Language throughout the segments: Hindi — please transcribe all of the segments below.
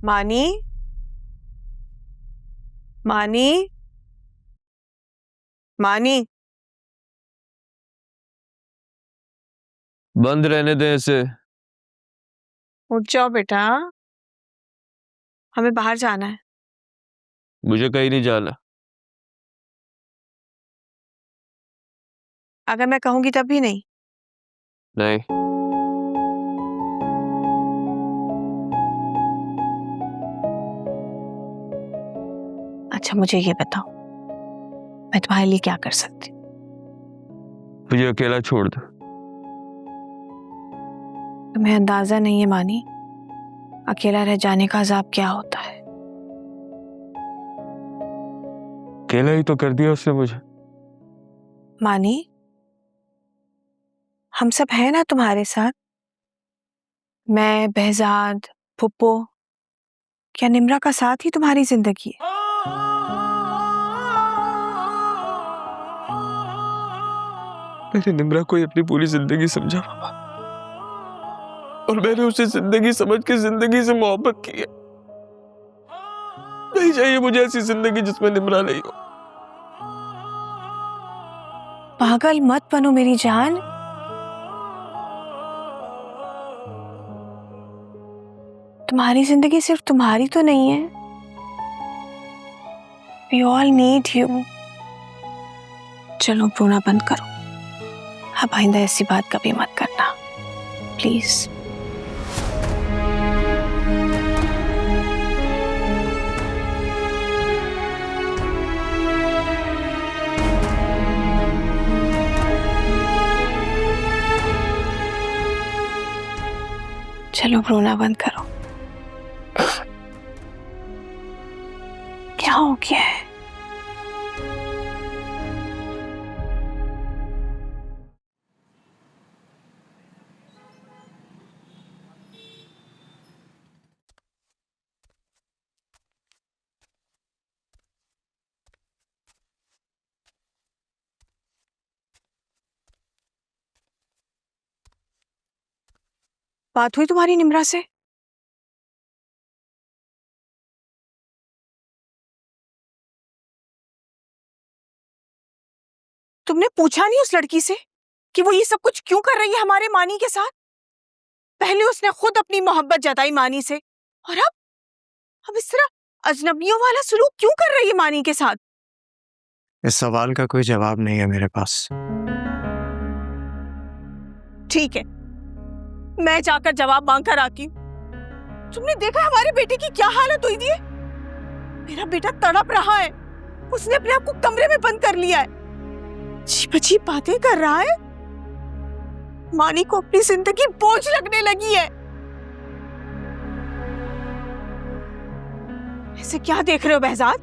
मानी, मानी, मानी। बंद रहने दें इसे। उठ जाओ बेटा, हमें बाहर जाना है। मुझे कहीं नहीं जाना। अगर मैं कहूंगी तब भी नहीं? नहीं। अच्छा मुझे ये बताओ, मैं तुम्हारे लिए क्या कर सकती? मुझे अकेला छोड़ दो। तुम्हें अंदाजा नहीं है मानी, अकेला रह जाने का अजाब क्या होता है। अकेला ही तो कर दिया उसने मुझे। मानी, हम सब हैं ना तुम्हारे साथ। मैं, बहजाद, फुप्पो, क्या निम्रा का साथ ही तुम्हारी जिंदगी है? मैंने निम्रा को ही अपनी पूरी जिंदगी समझा पापा, और मैंने उसे जिंदगी समझ के जिंदगी से मोहब्बत की है। नहीं चाहिए मुझे ऐसी जिंदगी जिसमें निम्रा नहीं हो। पागल मत बनो मेरी जान। तुम्हारी जिंदगी सिर्फ तुम्हारी तो नहीं है। We all need you। चलो रोना बंद करो, अब आइंदा ऐसी बात कभी मत करना प्लीज। चलो रोना बंद करो। क्या हो गया है? बात हुई तुम्हारी निम्रा से? तुमने पूछा नहीं उस लड़की से कि वो ये सब कुछ क्यों कर रही है हमारे मानी के साथ? पहले उसने खुद अपनी मोहब्बत जताई मानी से, और अब इस तरह अजनबियों वाला सलूक क्यों कर रही है मानी के साथ? इस सवाल का कोई जवाब नहीं है मेरे पास। ठीक है, मैं जाकर जवाब मांग कर आती हूँ। तुमने देखा हमारे बेटे की क्या हालत हुई थी? मेरा बेटा तड़प रहा है, उसने अपने आप को कमरे में बंद कर लिया है, अजीब अजीब बातें कर रहा है। मानी को अपनी जिंदगी बोझ लगने लगी है। ऐसे क्या देख रहे हो बहजाद?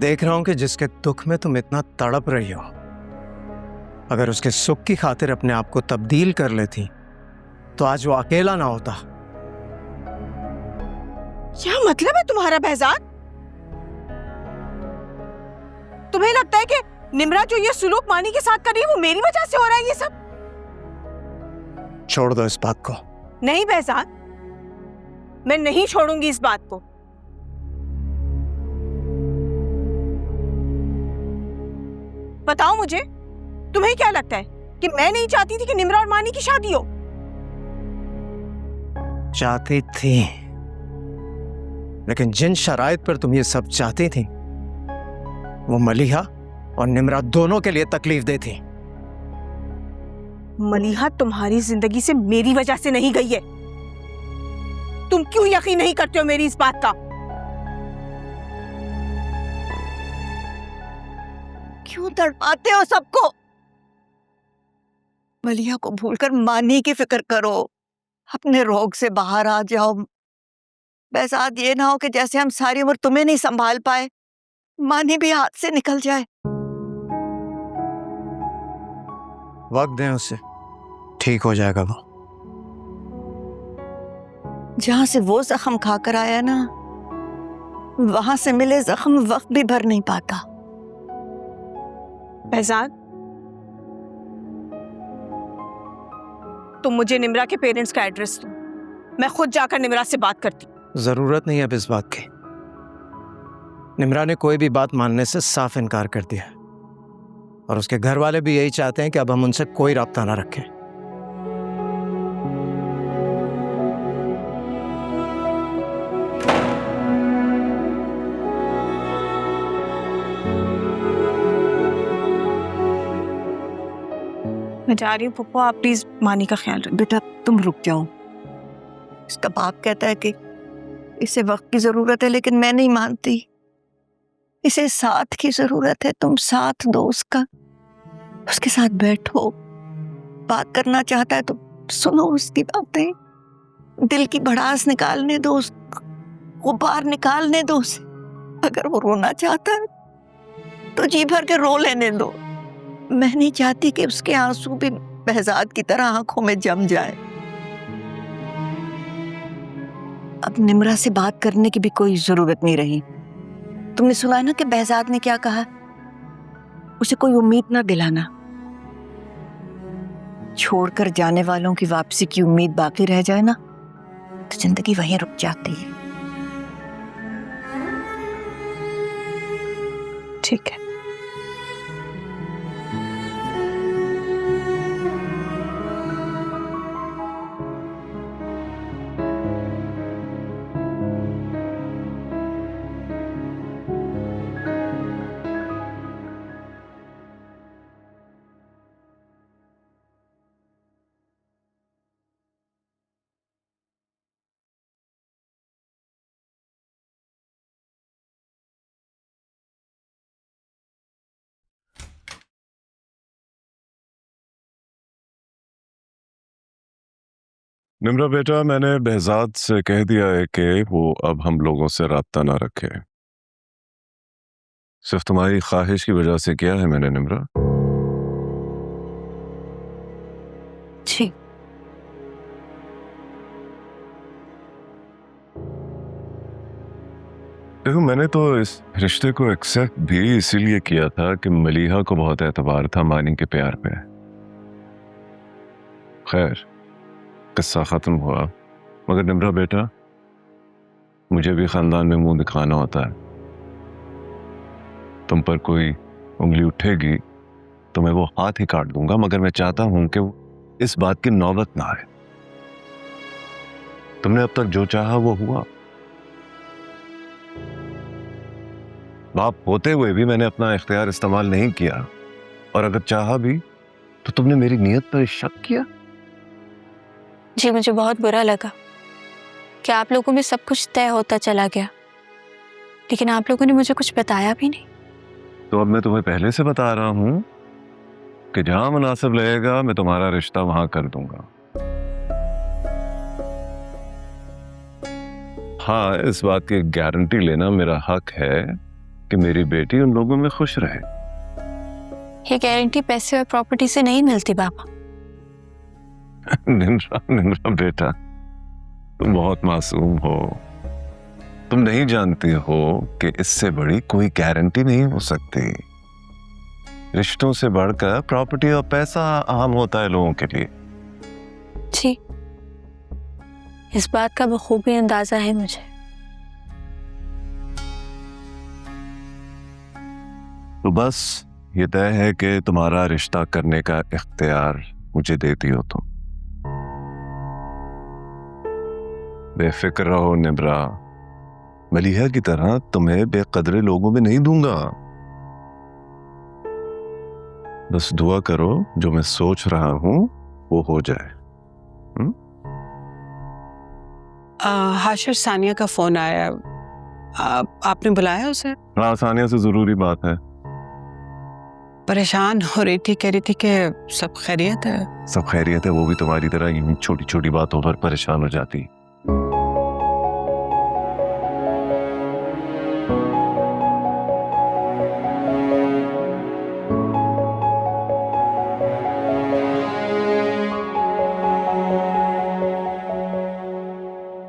देख रहा हूं कि जिसके दुख में तुम इतना तड़प रही हो, अगर उसके सुख की खातिर अपने आप को तब्दील कर लेती तो आज वो अकेला ना होता। क्या मतलब है तुम्हारा बहजाद? तुम्हें लगता है कि निम्रा जो ये सुलूक मानी के साथ कर रही है वो मेरी वजह से हो रहा है ये सब? छोड़ दो इस बात को। नहीं बहजाद, मैं नहीं छोड़ूंगी इस बात को। बताओ मुझे, तुम्हें क्या लगता है कि मैं नहीं चाहती थी कि निम्रा और मानी की शादी हो? चाहती थी, लेकिन जिन शराइत पर तुम ये सब चाहती थी वो मलिहा और निम्रा दोनों के लिए तकलीफ दे थी। मलिहा तुम्हारी जिंदगी से मेरी वजह से नहीं गई है। तुम क्यों यकीन नहीं करते हो मेरी इस बात का? क्यों तड़पाते हो सबको? मलिहा को भूलकर मानी की फिक्र करो, अपने रोग से बाहर आ जाओ। बहजाद, ये ना हो कि जैसे हम सारी उम्र तुम्हें नहीं संभाल पाए, मानी भी हाथ से निकल जाए। वक्त दें उसे, ठीक हो जाएगा वो। जहां से वो जख्म खाकर आया ना, वहां से मिले जख्म वक्त भी भर नहीं पाता। बहजाद, तुम मुझे निम्रा के पेरेंट्स का एड्रेस दो, मैं खुद जाकर निम्रा से बात करती। जरूरत नहीं है अब इस बात की। निम्रा ने कोई भी बात मानने से साफ इनकार कर दिया और उसके घर वाले भी यही चाहते हैं कि अब हम उनसे कोई राब्ता ना रखें। मैं जा रही हूँ पप्पू, आप प्लीज मानी का ख्याल रखें। बेटा तुम रुक जाओ। इसका बाप कहता है कि इसे वक्त की जरूरत है, लेकिन मैं नहीं मानती। इसे साथ की जरूरत है। तुम साथ दो उसका, उसके साथ बैठो। बात करना चाहता है तो सुनो उसकी बातें, दिल की भड़ास निकालने दो, गुबार निकालने दो उसे। अगर वो रोना चाहता है तो जी भर के रो लेने दो। मैं नहीं चाहती कि उसके आंसू भी बहजाद की तरह आंखों में जम जाए। अब निम्रा से बात करने की भी कोई जरूरत नहीं रही। तुमने सुना है ना कि बहजाद ने क्या कहा? उसे कोई उम्मीद ना दिलाना। छोड़कर जाने वालों की वापसी की उम्मीद बाकी रह जाए ना तो जिंदगी वहीं रुक जाती है। ठीक है। निम्रा बेटा, मैंने बहजाद से कह दिया है कि वो अब हम लोगों से राब्ता ना रखे। सिर्फ तुम्हारी ख्वाहिश की वजह से किया है मैंने निम्रा। जी। देखो, मैंने तो इस रिश्ते को एक्सेप्ट भी इसीलिए किया था कि मलीहा को बहुत एतबार था मानी के प्यार पे। खैर, किस्सा खत्म हुआ, मगर निम्रा बेटा, मुझे भी खानदान में मुंह दिखाना होता है। तुम पर कोई उंगली उठेगी तो मैं वो हाथ ही काट दूंगा, मगर मैं चाहता हूं कि इस बात की नौबत ना आए। तुमने अब तक जो चाहा वो हुआ। बाप होते हुए भी मैंने अपना इख्तियार इस्तेमाल नहीं किया, और अगर चाहा भी तो तुमने मेरी नीयत पर शक किया। जी, मुझे बहुत बुरा लगा कि आप लोगों में सब कुछ तय होता चला गया, लेकिन आप लोगों ने मुझे कुछ बताया भी नहीं। तो अब मैं तुम्हें पहले से बता रहा हूं कि जहां मुनासिब लगेगा मैं तुम्हारा रिश्ता वहां कर दूंगा। हाँ, इस बात की गारंटी लेना मेरा हक है कि मेरी बेटी उन लोगों में खुश रहे। ये गारंटी पैसे और प्रॉपर्टी से नहीं मिलती बाबा। निम्रा बेटा, तुम बहुत मासूम हो। तुम नहीं जानती हो कि इससे बड़ी कोई गारंटी नहीं हो सकती। रिश्तों से बढ़कर प्रॉपर्टी और पैसा अहम होता है लोगों के लिए। जी, इस बात का बखूबी अंदाजा है मुझे। तो बस ये तय है कि तुम्हारा रिश्ता करने का इख्तियार मुझे देती हो तुम। बेफिक्र रहो निम्रा, मलीहा की तरह तुम्हें बेकदरे लोगों में नहीं दूंगा। बस दुआ करो जो मैं सोच रहा हूं वो हो जाए। हाशिर, सानिया का फोन आया। आपने बुलाया उसे? हाँ, सानिया से जरूरी बात है। परेशान हो रही थी, कह रही थी कि सब खैरियत है। सब खैरियत है, वो भी तुम्हारी तरह यूं छोटी छोटी बातों पर परेशान हो जाती।